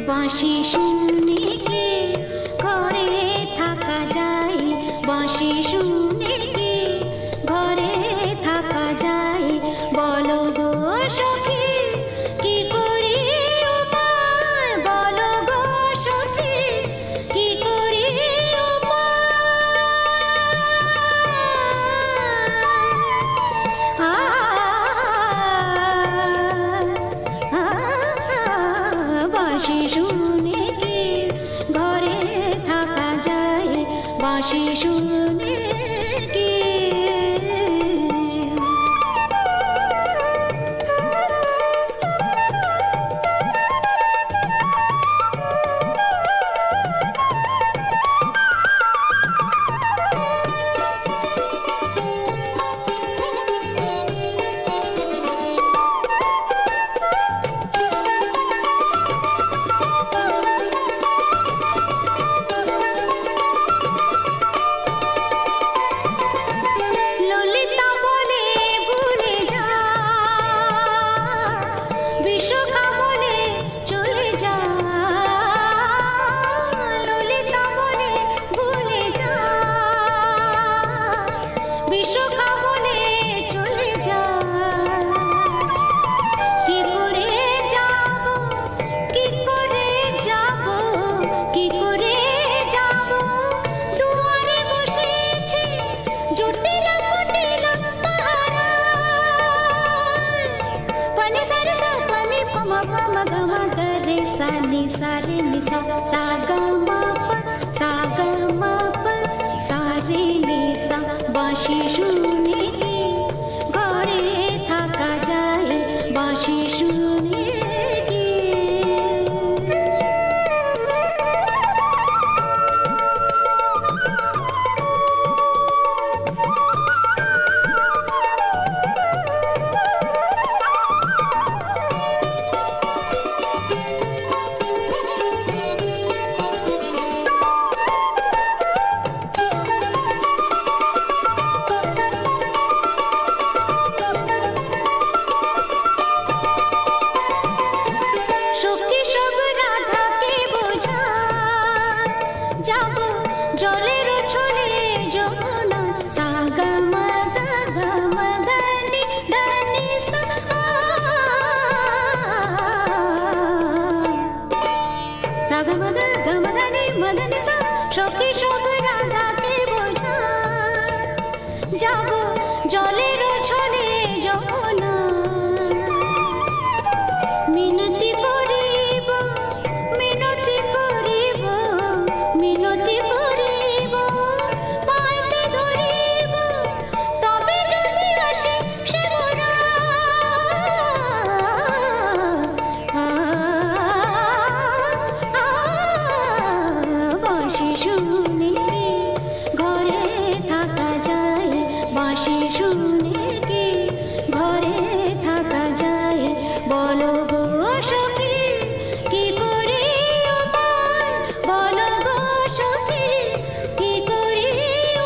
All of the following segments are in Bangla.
বাঁশি শুনে কি ঘরে থাকা যায়, বাঁশি শুনে কি ঘরে থাকা যায়, বলো গো সখী কি করি উপায়, বলো গো সখী কি করি বাঁশি শুনে কি ঘরে থাকা যায়, বাঁশি শুনে কি सारे निसा सागा मापा सारे निसा बाँशि शुने की घरे थाका जाए, बाँशि शुने की জলের ছলে যমুনা সাগা মাদা গমদানি দানি সা সাগা মাদা গমদানি মদনি সা সখী সব রাধাকে বোঝা, যাব জলের ছলে যমুনা মিনতি করিব মিনতি করিব মিনতি করিব পাইতে ধরিব, তবে যদি আসে সে গোরা বাঁশি শুনে কি ঘরে থাকা যায়, বাঁশি শুনে কি ঘরে থাকা যায়, বলো গো সখী কি করি উপায়, বলো গো সখী কি করি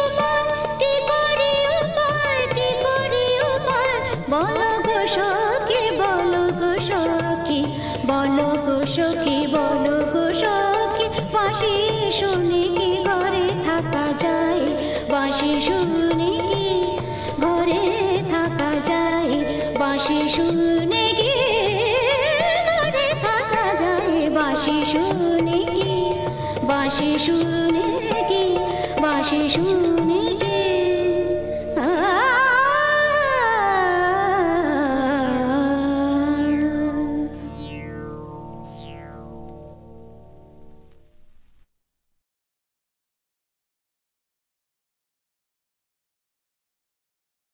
উপায়, কি করি উপায়, কি করি উপায়, বলো গো সখী, বলো গো সখী, বলো গো সখী, বলো গো সখী, বাঁশি শুনে কি ঘরে থাকা যায়, বাঁশি শুনে কি ঘরে থাকা যায়, বাঁশি শুনে কি ঘরে থাকা যায়, বাঁশি শুনে কি, বাঁশি শুনে কি, বাঁশি শুনে